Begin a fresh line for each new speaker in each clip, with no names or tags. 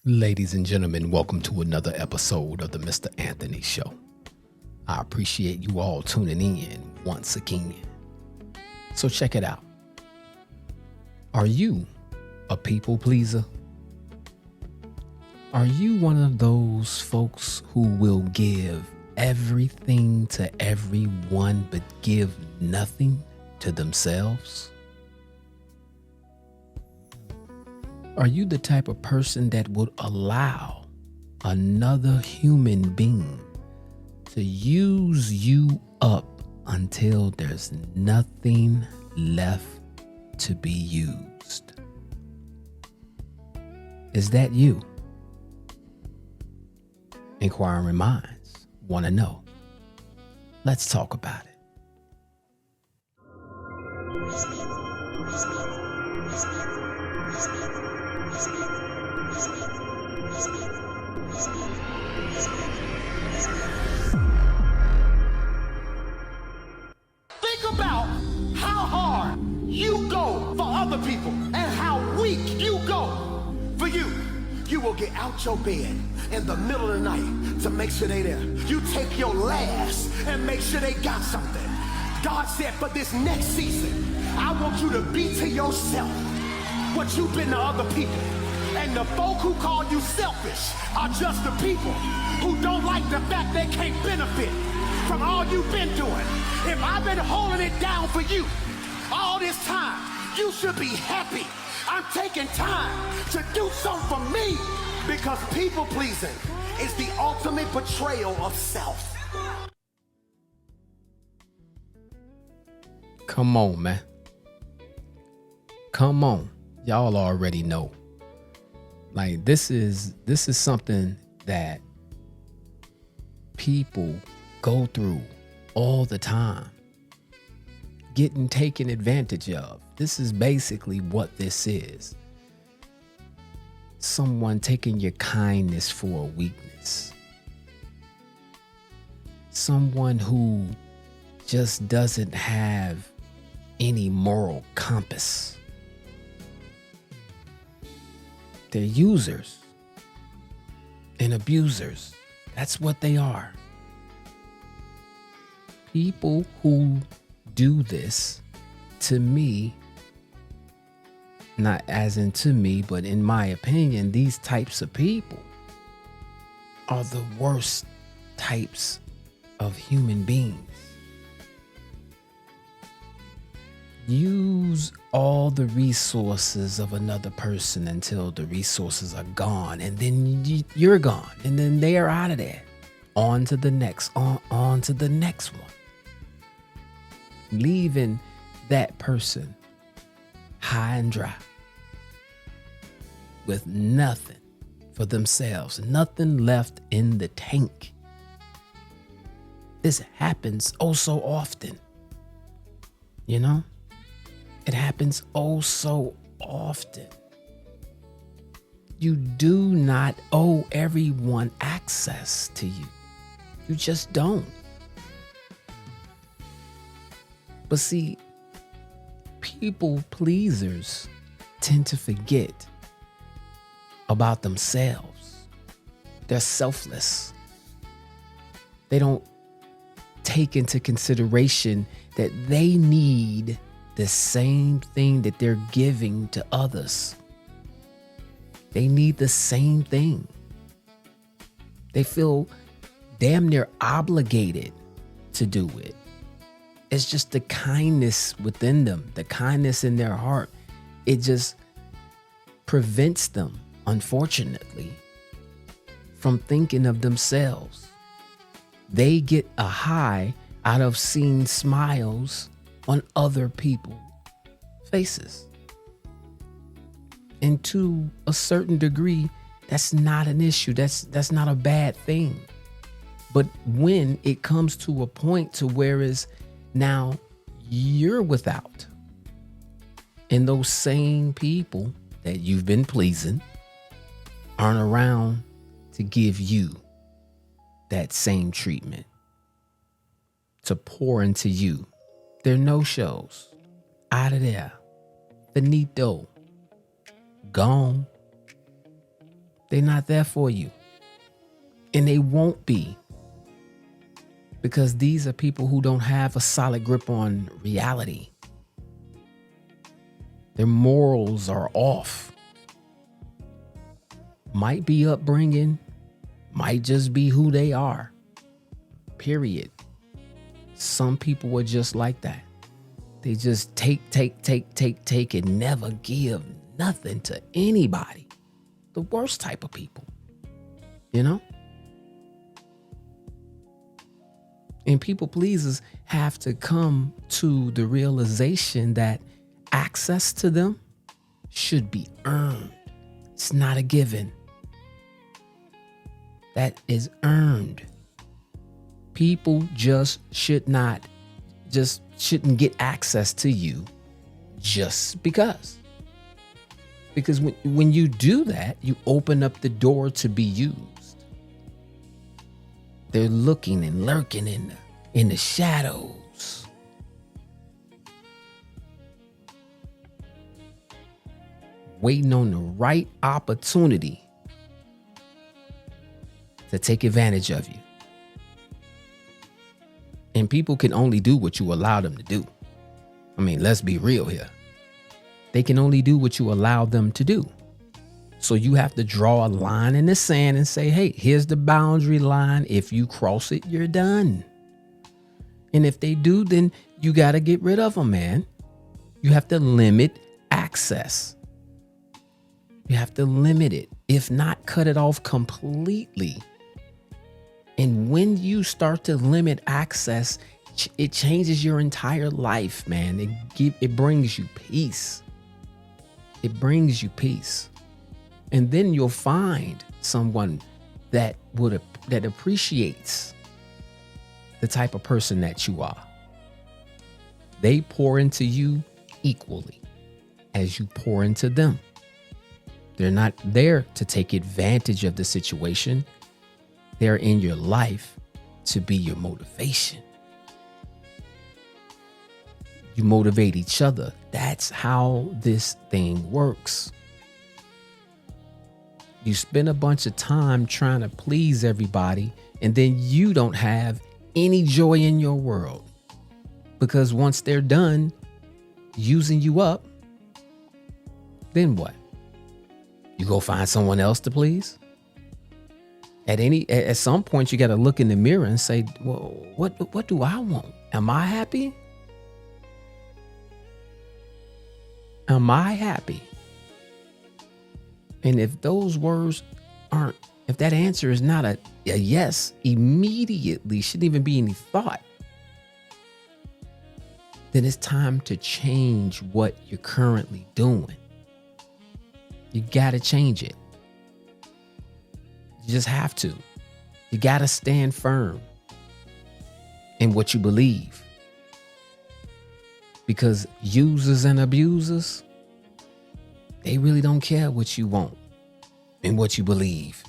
Ladies and gentlemen, welcome to another episode of the Mr. Anthony Show. I appreciate you all tuning in once again. So check it out. Are you a people pleaser? Are you one of those folks who will give everything to everyone but give nothing to themselves? Are you the type of person that would allow another human being to use you up until there's nothing left to be used? Is that you? Inquiring minds want to know. Let's talk about it.
Think about how hard you go for other people and how weak you go for you. You will get out your bed in the middle of the night to make sure they there. You take your last and make sure they got something. God said for this next season, I want you to be to yourself what you've been to other people. And the folk who call you selfish are just the people who don't like the fact they can't benefit from all you've been doing. If I've been holding it down for you all this time, you should be happy. I'm taking time to do something for me, because people pleasing is the ultimate betrayal of self.
Come on, man. Come on. Y'all already know. Like this is something that people go through all the time. Getting taken advantage of. This is basically what this is. Someone taking your kindness for a weakness. Someone who just doesn't have any moral compass. They're users and abusers. That's what they are. People who do this, to me, not as in to me, but in my opinion, these types of people are the worst types of human beings. Use all the resources of another person until the resources are gone, and then you're gone, and then they are out of there. On to the next, on to the next one. Leaving that person high and dry with nothing for themselves, nothing left in the tank. This happens oh so often. You know? It happens oh so often. You do not owe everyone access to you. You just don't. But see, people pleasers tend to forget about themselves. They're selfless. They don't take into consideration that they need the same thing that they're giving to others. They need the same thing. They feel damn near obligated to do it. It's just the kindness within them, the kindness in their heart. It just prevents them, unfortunately, from thinking of themselves. They get a high out of seeing smiles on other people's faces. And to a certain degree, that's not an issue. That's not a bad thing. But when it comes to a point to where is now you're without, and those same people that you've been pleasing aren't around to give you that same treatment, to pour into you. They're no-shows. Out of there. Finito. Gone. They're not there for you. And they won't be. Because these are people who don't have a solid grip on reality. Their morals are off. Might be upbringing, might just be who they are. Period. Some people are just like that. They just take, and never give nothing to anybody. The worst type of people, you know? And people pleasers have to come to the realization that access to them should be earned. It's not a given. That is earned. People shouldn't get access to you just because. Because when you do that, you open up the door to be used. They're looking and lurking in the shadows. Waiting on the right opportunity to take advantage of you. And people can only do what you allow them to do. I mean, let's be real here. They can only do what you allow them to do. So you have to draw a line in the sand and say, hey, here's the boundary line. If you cross it, you're done. And if they do, then you got to get rid of them, man. You have to limit access. You have to limit it. If not, cut it off completely. And when you start to limit access, it changes your entire life, man. It brings you peace. It brings you peace. And then you'll find someone that appreciates the type of person that you are. They pour into you equally as you pour into them. They're not there to take advantage of the situation. They're in your life to be your motivation. You motivate each other. That's how this thing works. You spend a bunch of time trying to please everybody, and then you don't have any joy in your world. Because once they're done using you up, then what? You go find someone else to please? At some point, you got to look in the mirror and say, well, what do I want? Am I happy? Am I happy? And if those words if that answer is not a yes, immediately, shouldn't even be any thought, then it's time to change what you're currently doing. You got to change it. You just have to. You got to stand firm in what you believe. Because users and abusers, they really don't care what you want and what you believe.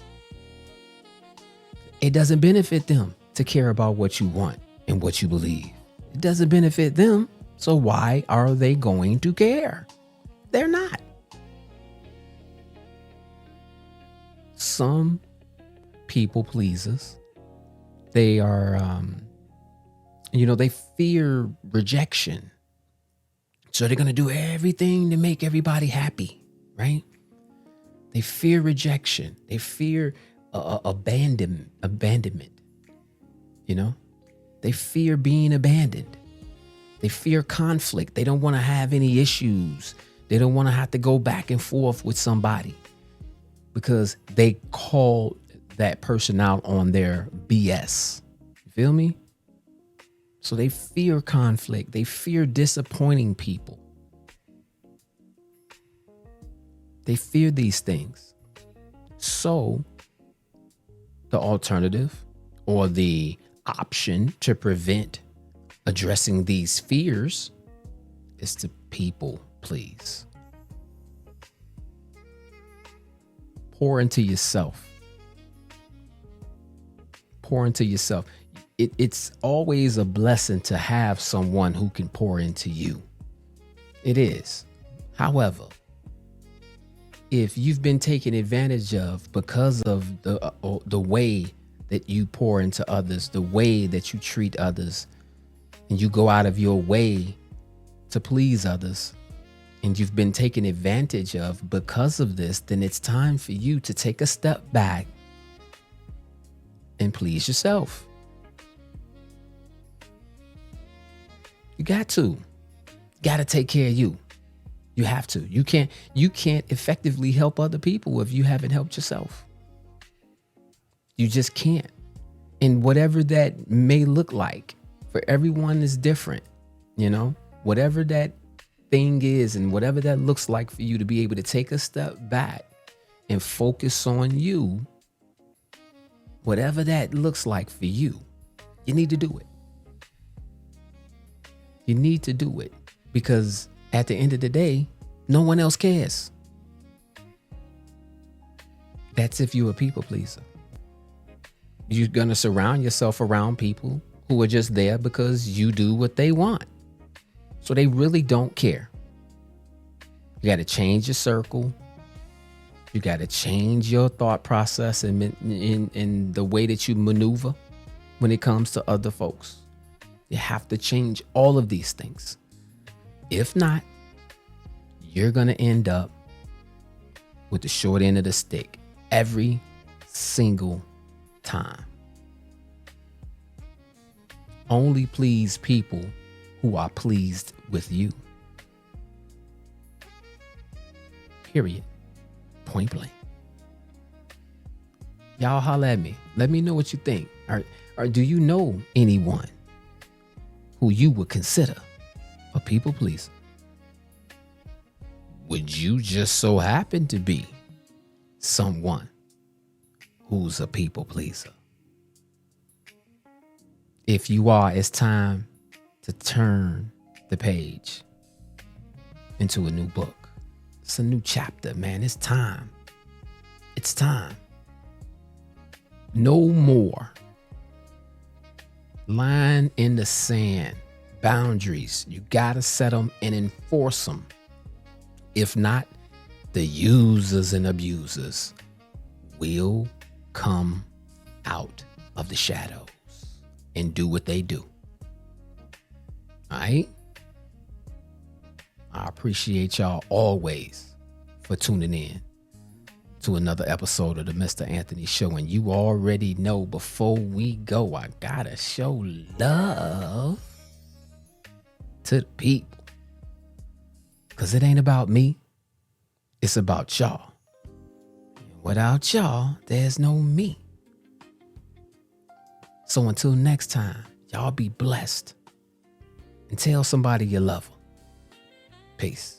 It doesn't benefit them to care about what you want and what you believe. It doesn't benefit them. So why are they going to care? They're not. Some people pleasers, they are, they fear rejection. So they're going to do everything to make everybody happy, right? They fear rejection. They fear abandonment. They fear being abandoned. They fear conflict. They don't want to have any issues. They don't want to have to go back and forth with somebody because they call that person out on their BS. You feel me? So they fear conflict. They fear disappointing people. They fear these things. So the alternative or the option to prevent addressing these fears is to people please. Pour into yourself. Pour into yourself. It's always a blessing to have someone who can pour into you. It is. However, if you've been taken advantage of because of the way that you pour into others, the way that you treat others, and you go out of your way to please others, and you've been taken advantage of because of this, then it's time for you to take a step back and please yourself. You got to take care of you. You have to. You can't effectively help other people if you haven't helped yourself. You just can't. And whatever that may look like for everyone is different, whatever that thing is and whatever that looks like for you to be able to take a step back and focus on you, whatever that looks like for you, you need to do it. You need to do it because at the end of the day, no one else cares. That's if you're a people pleaser. You're going to surround yourself around people who are just there because you do what they want. So they really don't care. You got to change your circle. You got to change your thought process and in the way that you maneuver when it comes to other folks. You have to change all of these things. If not, you're going to end up with the short end of the stick every single time. Only please people who are pleased with you. Period. Point blank. Y'all holler at me. Let me know what you think. Or do you know anyone who you would consider a people pleaser? Would you just so happen to be someone who's a people pleaser? If you are, it's time to turn the page into a new book. It's a new chapter, man. It's time. It's time. No more line in the sand, boundaries. You gotta set them and enforce them. If not, the users and abusers will come out of the shadows and do what they do. All right? I appreciate y'all always for tuning in to another episode of the Mr. Anthony Show. And you already know, before we go, I gotta show love to the people. Because it ain't about me. It's about y'all. Without y'all, there's no me. So until next time, y'all be blessed. And tell somebody you love them. Peace.